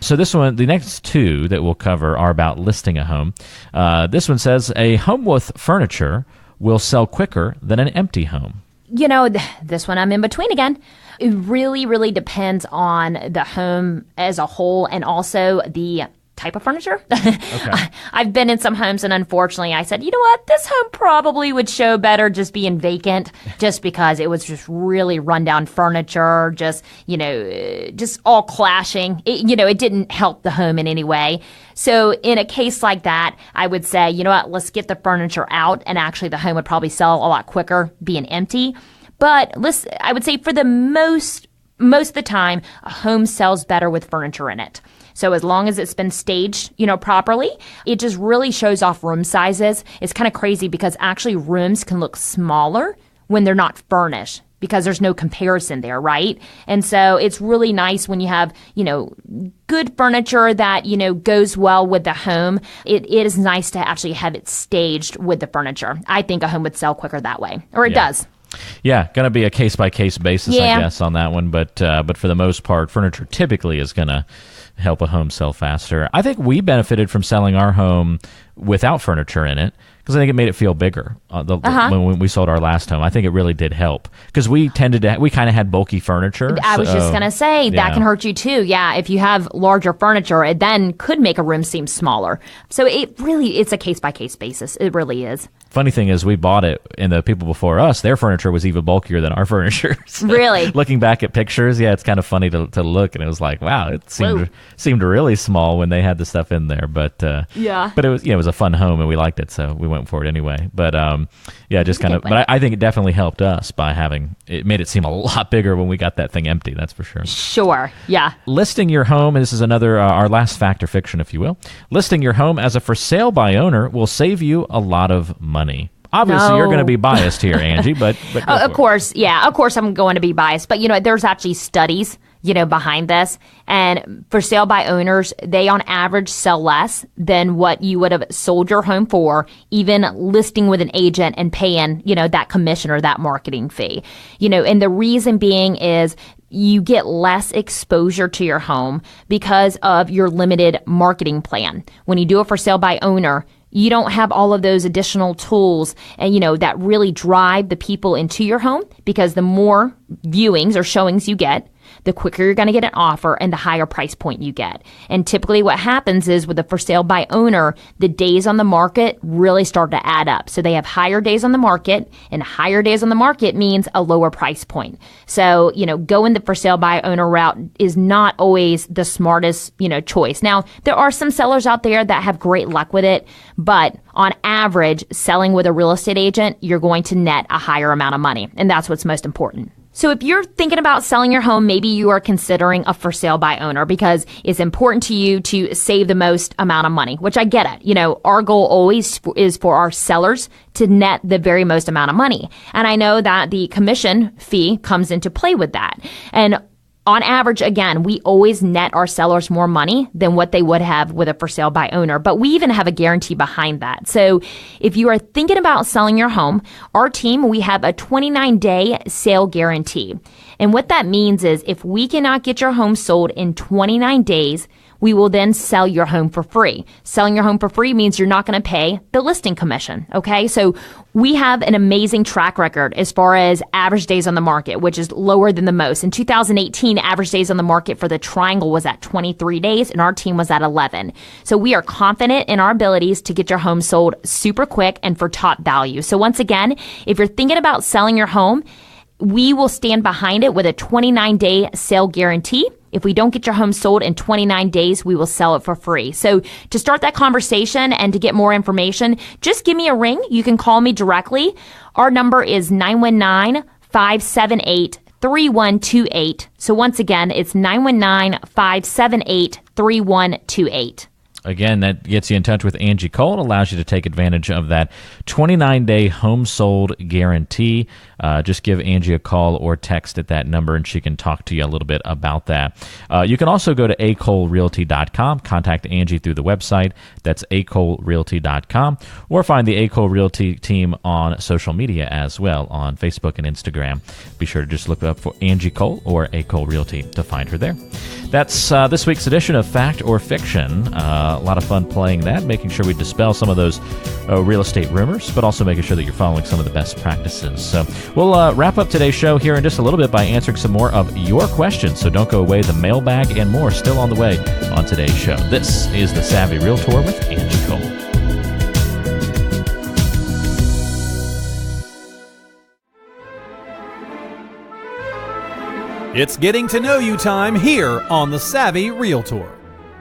So this one, the next two that we'll cover are about listing a home. This one says, a home with furniture will sell quicker than an empty home. You know, this one I'm in between again. It really, really depends on the home as a whole and also the type of furniture. Okay. I've been in some homes and unfortunately I said, you know what, this home probably would show better just being vacant just because it was just really rundown furniture, just all clashing. It didn't help the home in any way. So in a case like that, I would say, you know what, let's get the furniture out and actually the home would probably sell a lot quicker being empty. But I would say for the most of the time, a home sells better with furniture in it. So as long as it's been staged, properly, it just really shows off room sizes. It's kind of crazy because actually rooms can look smaller when they're not furnished because there's no comparison there, right? And so it's really nice when you have, good furniture that, goes well with the home. It is nice to actually have it staged with the furniture. I think a home would sell quicker that way, or it does. Yeah, going to be a case-by-case basis, I guess, on that one. But for the most part, furniture typically is going to help a home sell faster. I think we benefited from selling our home without furniture in it because I think it made it feel bigger when we sold our last home. I think it really did help because we kind of had bulky furniture. I was just going to say that can hurt you too. Yeah, if you have larger furniture, it then could make a room seem smaller. So it's a case-by-case basis. It really is. Funny thing is, we bought it, and the people before us, their furniture was even bulkier than our furniture. So really? Looking back at pictures, it's kind of funny to look, and it was like, wow, it seemed really small when they had the stuff in there. But but it was a fun home, and we liked it, so we went for it anyway. But just kind of. But I think it definitely helped us by having it made it seem a lot bigger when we got that thing empty. That's for sure. Sure. Yeah. Listing your home. And this is another our last fact or fiction, if you will. Listing your home as a for sale by owner will save you a lot of money. Obviously, you're going to be biased here, Angie, but of course, I'm going to be biased. But, there's actually studies, behind this. And for sale by owners, they on average sell less than what you would have sold your home for, even listing with an agent and paying, that commission or that marketing fee. And the reason being is you get less exposure to your home because of your limited marketing plan. When you do it for sale by owner, you don't have all of those additional tools and, that really drive the people into your home because the more viewings or showings you get, the quicker you're going to get an offer and the higher price point you get. And typically what happens is with a for sale by owner, the days on the market really start to add up. So they have higher days on the market, and higher days on the market means a lower price point. So, going the for sale by owner route is not always the smartest, choice. Now, there are some sellers out there that have great luck with it, but on average, selling with a real estate agent, you're going to net a higher amount of money. And that's what's most important. So if you're thinking about selling your home, maybe you are considering a for sale by owner because it's important to you to save the most amount of money, which I get it. Our goal always is for our sellers to net the very most amount of money. And I know that the commission fee comes into play with that. And on average, again, we always net our sellers more money than what they would have with a for sale by owner, but we even have a guarantee behind that. So if you are thinking about selling your home, our team, we have a 29-day sale guarantee. And what that means is if we cannot get your home sold in 29 days, we will then sell your home for free. Selling your home for free means you're not going to pay the listing commission. Okay. So we have an amazing track record as far as average days on the market, which is lower than the most. In 2018, average days on the market for the Triangle was at 23 days and our team was at 11. So we are confident in our abilities to get your home sold super quick and for top value. So once again, if you're thinking about selling your home, we will stand behind it with a 29-day sale guarantee. If we don't get your home sold in 29 days, we will sell it for free. So to start that conversation and to get more information, just give me a ring. You can call me directly. Our number is 919-578-3128. So once again, it's 919-578-3128. Again, that gets you in touch with Angie Cole. It allows you to take advantage of that 29-day home sold guarantee. Just give Angie a call or text at that number, and she can talk to you a little bit about that. You can also go to acolerealty.com, contact Angie through the website. That's acolerealty.com, or find the A. Cole Realty team on social media as well, on Facebook and Instagram. Be sure to just look up for Angie Cole or A. Cole Realty to find her there. That's this week's edition of Fact or Fiction. A lot of fun playing that, making sure we dispel some of those real estate rumors, but also making sure that you're following some of the best practices. So we'll wrap up today's show here in just a little bit by answering some more of your questions. So don't go away. The mailbag and more still on the way on today's show. This is The Savvy Realtor with Angie Cole. It's getting to know you time here on The Savvy Realtor.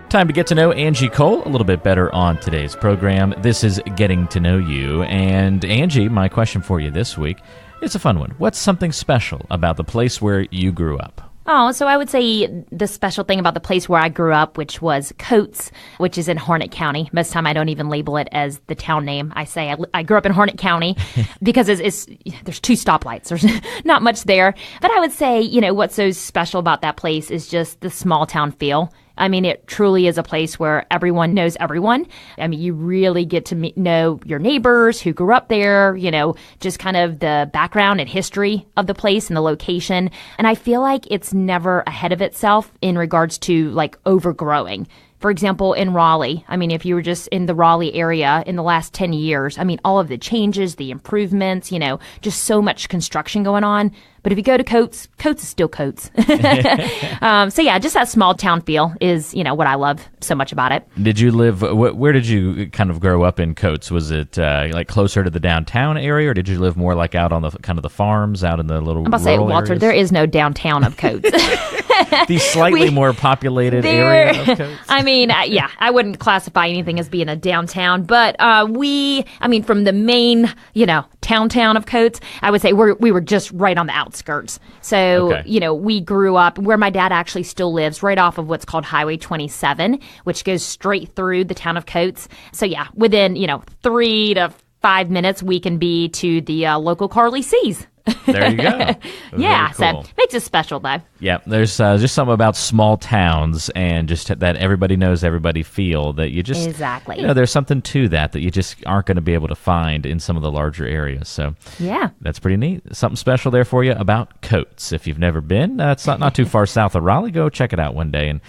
Time to get to know Angie Cole a little bit better on today's program. This is Getting to Know You. And Angie, my question for you this week, it's a fun one. What's something special about the place where you grew up? Oh, so I would say the special thing about the place where I grew up, which was Coates, which is in Harnett County. Most of the time I don't even label it as the town name. I say I grew up in Harnett County because there's 2 stoplights. There's not much there. But I would say, what's so special about that place is just the small town feel. I mean, it truly is a place where everyone knows everyone. I mean, you really get to know your neighbors who grew up there, just kind of the background and history of the place and the location. And I feel like it's never ahead of itself in regards to like overgrowing. For example, in Raleigh, I mean, if you were just in the Raleigh area in the last 10 years, I mean, all of the changes, the improvements, just so much construction going on. But if you go to Coates is still Coates. So yeah, just that small town feel is, what I love so much about it. Did you live, where did you kind of grow up in Coates? Was it like closer to the downtown area, or did you live more like out on the kind of the farms, out in the little I'm about to say, Walter, areas? there is no downtown of Coates. The slightly more populated area of Coates? I mean, I wouldn't classify anything as being a downtown, but from the main, town of Coates, I would say we were just right on the outskirts. So, okay. We grew up where my dad actually still lives, right off of what's called Highway 27, which goes straight through the town of Coates. So yeah, within, 3 to 5 minutes, we can be to the local Carly C's. There you go. Yeah, cool. So makes it special though. Yeah, there's just something about small towns and just that everybody knows everybody feel that you just exactly. There's something to that you just aren't going to be able to find in some of the larger areas. So yeah, that's pretty neat. Something special there for you about Coates. If you've never been, it's not too far south of Raleigh. Go check it out one day. And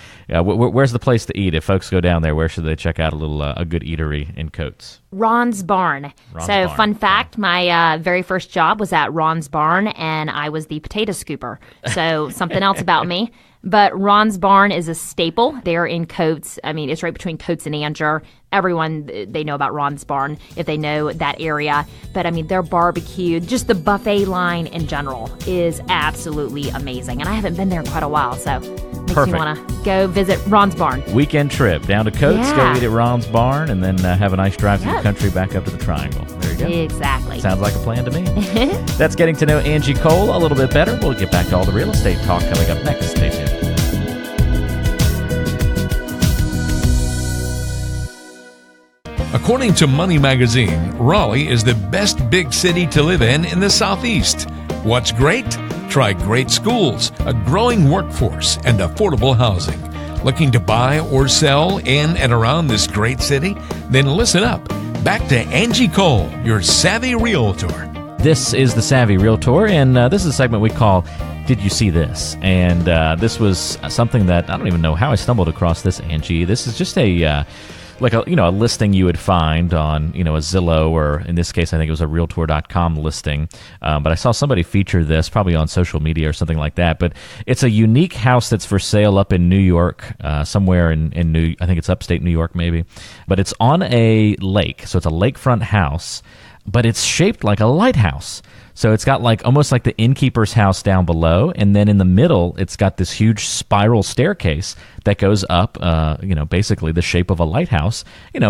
where's the place to eat? If folks go down there, where should they check out a good eatery in Coates? Ron's Barn. Fun fact, my very first job was at Ron's Barn, and I was the potato scooper. So something else about me. But Ron's Barn is a staple there in Coates. I mean, it's right between Coates and Angier. Everyone, they know about Ron's Barn if they know that area. But I mean, their barbecue, just the buffet line in general is absolutely amazing. And I haven't been there in quite a while, so makes me want to go visit Ron's Barn. Weekend trip down to Coates, go eat at Ron's Barn, and then have a nice drive through the country back up to the Triangle. There you go. Exactly. Sounds like a plan to me. That's Getting to Know Angie Cole a little bit better. We'll get back to all the real estate talk coming up next. Stay tuned. According to Money Magazine, Raleigh is the best big city to live in the Southeast. What's great? Try great schools, a growing workforce, and affordable housing. Looking to buy or sell in and around this great city? Then listen up. Back to Angie Cole, your Savvy Realtor. This is the Savvy Realtor, and this is a segment we call Did You See This? And this was something that I don't even know how I stumbled across this, Angie. This is just a listing you would find on, a Zillow, or in this case, I think it was a Realtor.com listing. But I saw somebody feature this probably on social media or something like that. But it's a unique house that's for sale up in New York, somewhere in I think it's upstate New York maybe. But it's on a lake, so it's a lakefront house. but it's shaped like a lighthouse. So it's got like almost like the innkeeper's house down below, and then in the middle, it's got this huge spiral staircase that goes up, basically the shape of a lighthouse,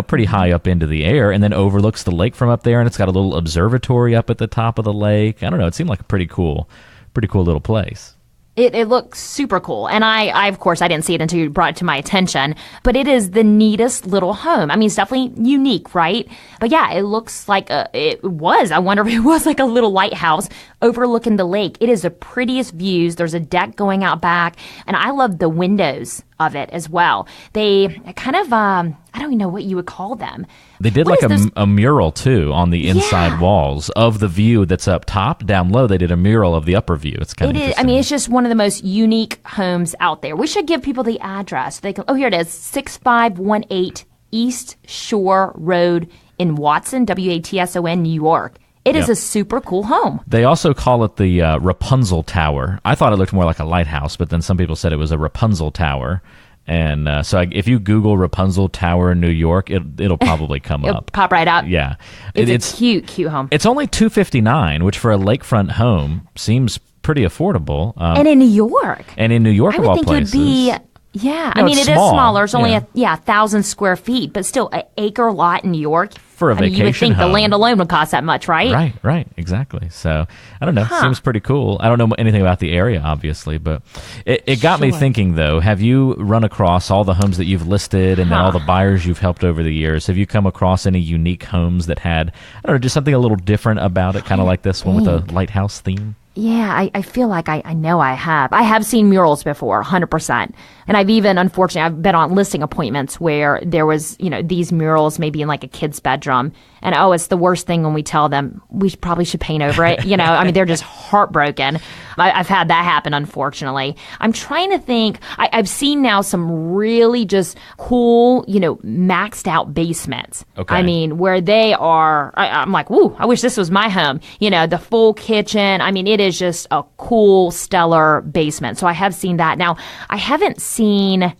pretty high up into the air, and then overlooks the lake from up there, and it's got a little observatory up at the top of the lake. I don't know. It seemed like a pretty cool little place. It looks super cool. And I, of course, I didn't see it until you brought it to my attention. But it is the neatest little home. I mean, it's definitely unique, right? But yeah, it looks like I wonder if it was like a little lighthouse overlooking the lake. It is the prettiest views. There's a deck going out back. And I love the windows of it as well. They kind of, I don't even know what you would call them. They did like a mural too on the inside walls of the view that's up top. Down low, they did a mural of the upper view. It's kind of interesting. I mean, it's just one of the most unique homes out there. We should give people the address. They can. Oh, here it is, 6518 East Shore Road in Watson, Watson, New York. It is a super cool home. They also call it the Rapunzel Tower. I thought it looked more like a lighthouse, but then some people said it was a Rapunzel Tower. And if you Google Rapunzel Tower, New York, it'll probably come It'll up. Pop right out. Yeah. It's a cute home. It's only $259, which for a lakefront home seems pretty affordable. And in New York. And in New York, of all places. It would be... Yeah, No, I mean, it's it is small. smaller. It's only Yeah. 1,000 square feet, but still an acre lot in New York. For a I mean, you would vacation think home. the land alone would cost that much, right? Right, exactly. So, I don't know. Seems pretty cool. I don't know anything about the area, obviously, but it got me thinking, though. Have you run across all the homes that you've listed and then all the buyers you've helped over the years? Have you come across any unique homes that had, I don't know, just something a little different about it, kind of like this one with a lighthouse theme? Yeah, I feel like I know I have. I have seen murals before, 100%. And unfortunately, I've been on listing appointments where there was, these murals maybe in like a kid's bedroom. And it's the worst thing when we tell them we probably should paint over it. I mean, they're just heartbroken. I've had that happen, unfortunately. I'm trying to think. I've seen now some really just cool, maxed out basements. Okay. I mean, where they are, I'm like, woo, I wish this was my home. The full kitchen. I mean, it is just a cool, stellar basement. So I have seen that. Now, I haven't seen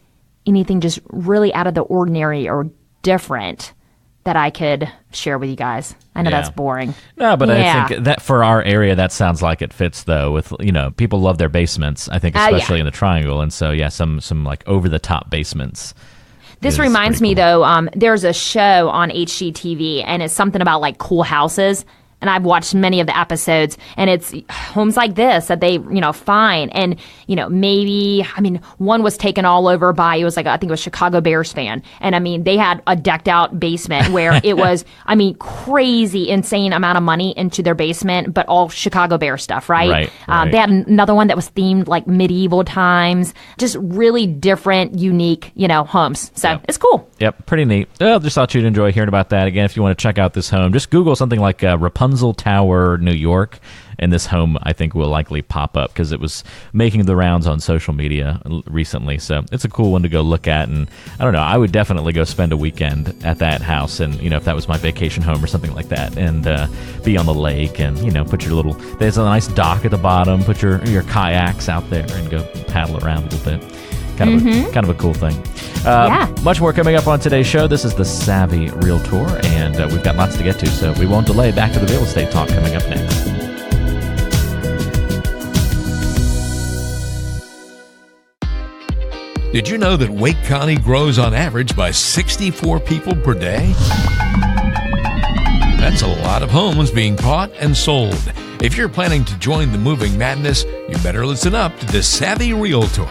anything just really out of the ordinary or different that I could share with you guys. I know that's boring. No, but I think that for our area, that sounds like it fits, though, with, people love their basements, I think, especially in the Triangle. And so, some like over-the-top basements. This reminds me, though, there's a show on HGTV, and it's something about, like, cool houses. And I've watched many of the episodes, and it's homes like this that they, find. And, maybe, one was taken all over by, it was like, I think it was Chicago Bears fan. And, they had a decked out basement where it was, crazy, insane amount of money into their basement, but all Chicago Bears stuff, right? Right. They had another one that was themed like medieval times, just really different, unique, homes. So it's cool. Yep, pretty neat. Well, just thought you'd enjoy hearing about that. Again, if you want to check out this home, just Google something like Rapunzel Tower, New York, and this home, I think, will likely pop up because it was making the rounds on social media recently. So it's a cool one to go look at. And I don't know, I would definitely go spend a weekend at that house. And, if that was my vacation home or something like that, and be on the lake and, put your there's a nice dock at the bottom, put your kayaks out there and go paddle around a little bit. Kind of a cool thing. Much more coming up on today's show. This is the Savvy Realtor, and we've got lots to get to, so we won't delay. Back to the real estate talk coming up next. Did you know that Wake County grows on average by 64 people per day? That's a lot of homes being bought and sold. If you're planning to join the moving madness, you better listen up to the Savvy Realtor.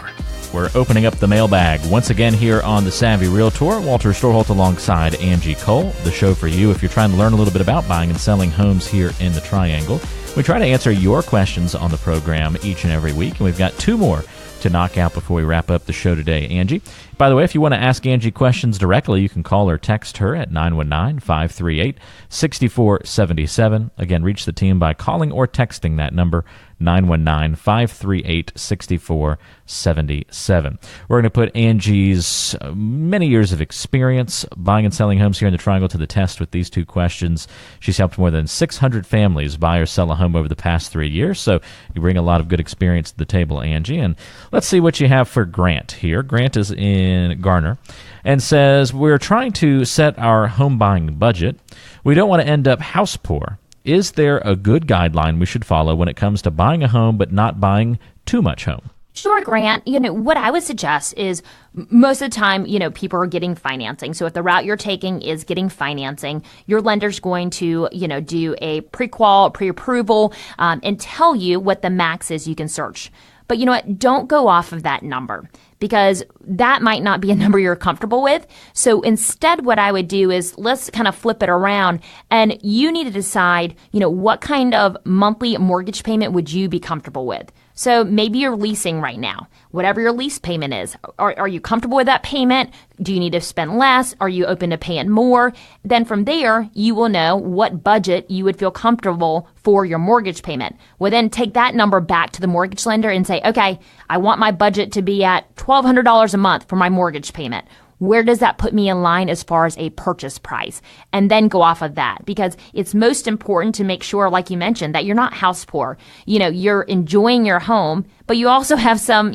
We're opening up the mailbag once again here on the Savvy Realtor. Walter Storholt alongside Angie Cole, the show for you if you're trying to learn a little bit about buying and selling homes here in the Triangle. We try to answer your questions on the program each and every week, and we've got two more to knock out before we wrap up the show today, Angie. By the way, if you want to ask Angie questions directly, you can call or text her at 919-538-6477. Again, reach the team by calling or texting that number, 919-538-6477. We're going to put Angie's many years of experience buying and selling homes here in the Triangle to the test with these two questions. She's helped more than 600 families buy or sell a home over the past 3 years, so you bring a lot of good experience to the table, Angie. And let's see what you have for Grant here. Grant is in Garner and says, we're trying to set our home buying budget. We don't want to end up house poor. Is there a good guideline we should follow when it comes to buying a home but not buying too much home? Sure, Grant. What I would suggest is most of the time, people are getting financing. So if the route you're taking is getting financing, your lender's going to, do a pre-qual, pre-approval, and tell you what the max is you can search. But you know what? Don't go off of that number, because that might not be a number you're comfortable with. So instead, what I would do is let's kind of flip it around, and you need to decide, what kind of monthly mortgage payment would you be comfortable with? So maybe you're leasing right now. Whatever your lease payment is, are you comfortable with that payment? Do you need to spend less? Are you open to paying more? Then from there, you will know what budget you would feel comfortable for your mortgage payment. Well, then take that number back to the mortgage lender and say, okay, I want my budget to be at $1,200 a month for my mortgage payment. Where does that put me in line as far as a purchase price? And then go off of that, because it's most important to make sure, like you mentioned, that you're not house poor. You're enjoying your home, but you also have some,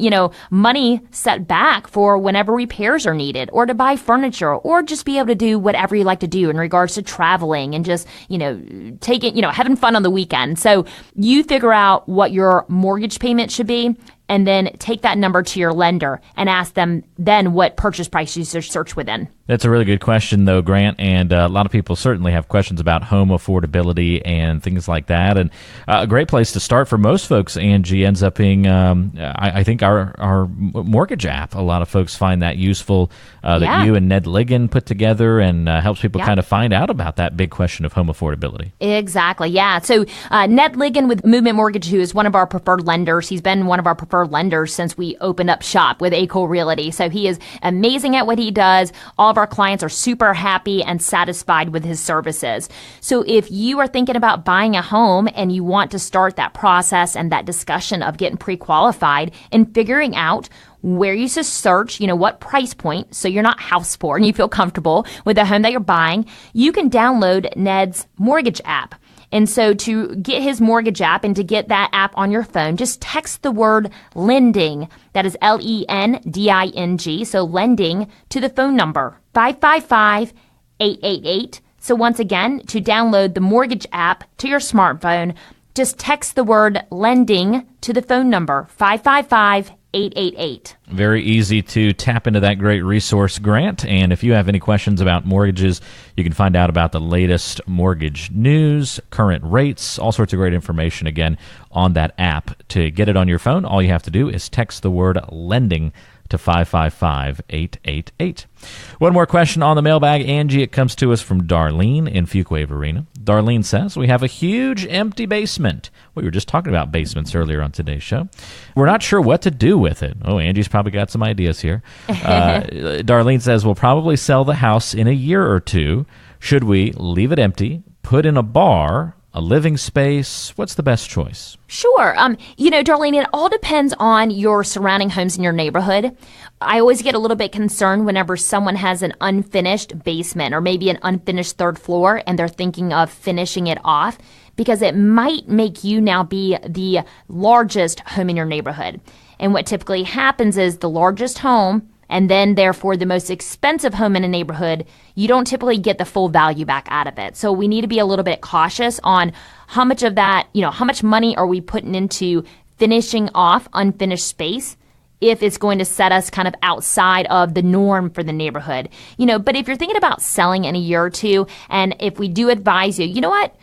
money set back for whenever repairs are needed, or to buy furniture, or just be able to do whatever you like to do in regards to traveling and just, having fun on the weekend. So you figure out what your mortgage payment should be, and then take that number to your lender and ask them then what purchase price you should search within. That's a really good question, though, Grant, and a lot of people certainly have questions about home affordability and things like that. And a great place to start for most folks, Angie, ends up being, I think, our mortgage app. A lot of folks find that useful, that you and Ned Ligon put together, and helps people kind of find out about that big question of home affordability. Exactly, yeah. So Ned Ligon with Movement Mortgage, who is one of our preferred lenders. He's been one of our preferred lenders since we opened up shop with A. Cole Realty. So he is amazing at what he does. All of our clients are super happy and satisfied with his services. So if you are thinking about buying a home and you want to start that process and that discussion of getting pre-qualified and figuring out where you should search, what price point, so you're not house poor and you feel comfortable with the home that you're buying, you can download Ned's mortgage app. And so to get his mortgage app and to get that app on your phone, just text the word lending. That is LENDING. So lending to the phone number 555-888. So once again, to download the mortgage app to your smartphone, just text the word lending to the phone number 555-888. Very easy to tap into that great resource, Grant. And if you have any questions about mortgages, you can find out about the latest mortgage news, current rates, all sorts of great information, again, on that app. To get it on your phone, all you have to do is text the word lending to 555-888. One more question on the mailbag, Angie. It comes to us from Darlene in Fuquay-Varina. Darlene says, we have a huge empty basement. We were just talking about basements earlier on today's show. We're not sure what to do with it. Oh, Angie's probably got some ideas here. Darlene says, we'll probably sell the house in a year or two. Should we leave it empty, put in a bar, a living space? What's the best choice? Sure. Darlene, it all depends on your surrounding homes in your neighborhood. I always get a little bit concerned whenever someone has an unfinished basement or maybe an unfinished third floor and they're thinking of finishing it off, because it might make you now be the largest home in your neighborhood. And what typically happens is the largest home, and then therefore the most expensive home in a neighborhood, you don't typically get the full value back out of it. So we need to be a little bit cautious on how much of that, how much money are we putting into finishing off unfinished space if it's going to set us kind of outside of the norm for the neighborhood. But if you're thinking about selling in a year or two, and if we do advise you, you know what?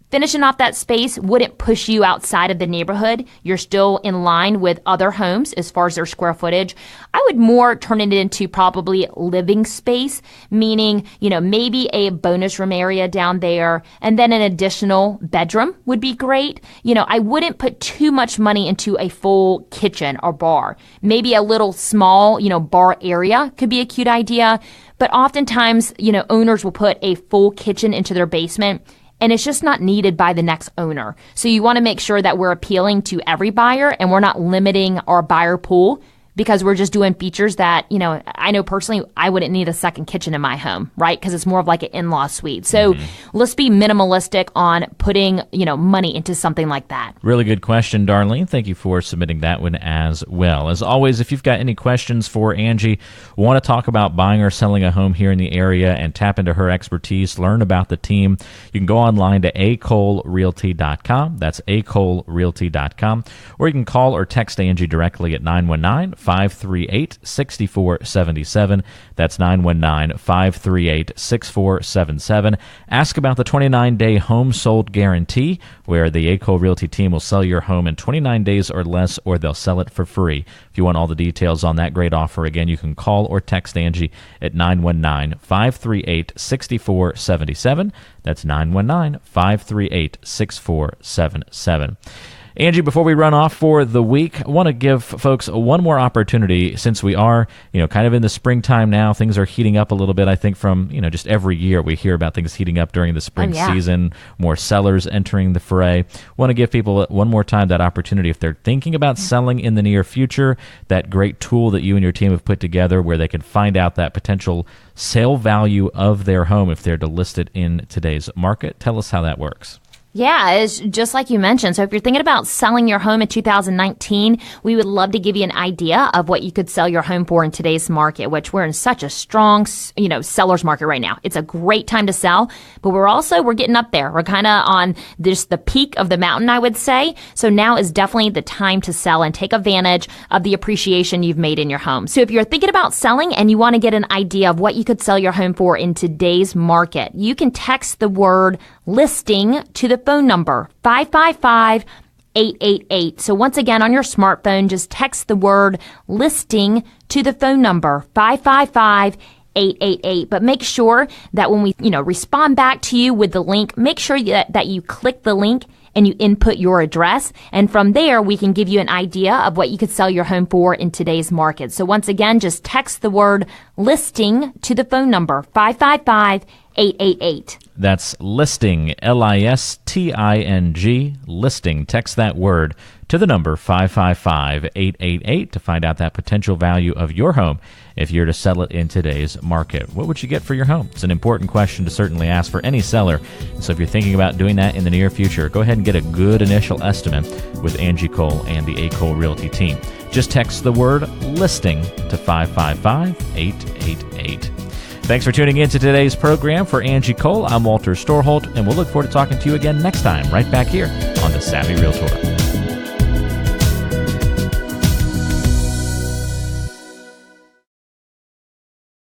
Finishing off that space wouldn't push you outside of the neighborhood. You're still in line with other homes as far as their square footage. I would more turn it into probably living space, meaning, maybe a bonus room area down there, and then an additional bedroom would be great. I wouldn't put too much money into a full kitchen or bar. Maybe a little small, bar area could be a cute idea. But oftentimes, owners will put a full kitchen into their basement, and it's just not needed by the next owner. So you want to make sure that we're appealing to every buyer and we're not limiting our buyer pool because we're just doing features that, I know personally I wouldn't need a second kitchen in my home, right? Because it's more of like an in-law suite. So let's be minimalistic on putting, money into something like that. Really good question, Darlene. Thank you for submitting that one as well. As always, if you've got any questions for Angie, want to talk about buying or selling a home here in the area and tap into her expertise, learn about the team, you can go online to acolerealty.com. That's acolerealty.com. Or you can call or text Angie directly at 919-538-6477. That's 919-538-6477. Ask about the 29-day home sold guarantee, where the Acole Realty team will sell your home in 29 days or less, or they'll sell it for free. If you want all the details on that great offer, again, you can call or text Angie at 919-538-6477. That's 919-538-6477. Angie, before we run off for the week, I want to give folks one more opportunity since we are, kind of in the springtime now. Things are heating up a little bit, I think, from, just every year we hear about things heating up during the spring season, more sellers entering the fray. Want to give people one more time that opportunity if they're thinking about selling in the near future, that great tool that you and your team have put together where they can find out that potential sale value of their home if they're to list it in today's market. Tell us how that works. Yeah, it's just like you mentioned. So if you're thinking about selling your home in 2019, we would love to give you an idea of what you could sell your home for in today's market, which we're in such a strong, seller's market right now. It's a great time to sell, but we're getting up there. We're kind of on the peak of the mountain, I would say. So now is definitely the time to sell and take advantage of the appreciation you've made in your home. So if you're thinking about selling and you want to get an idea of what you could sell your home for in today's market, you can text the word listing to the phone number 555-888. So once again, on your smartphone, just text the word listing to the phone number 555-888. But make sure that when we, respond back to you with the link, make sure that you click the link and you input your address. And from there, we can give you an idea of what you could sell your home for in today's market. So once again, just text the word listing to the phone number 555-888. That's listing, Listing, listing. Text that word to the number 555-888 to find out that potential value of your home if you're to sell it in today's market. What would you get for your home? It's an important question to certainly ask for any seller. So if you're thinking about doing that in the near future, go ahead and get a good initial estimate with Angie Cole and the Acole Realty team. Just text the word listing to 555-888. Thanks for tuning in to today's program. For Angie Cole, I'm Walter Storholt, and we'll look forward to talking to you again next time, right back here on The Savvy Realtor.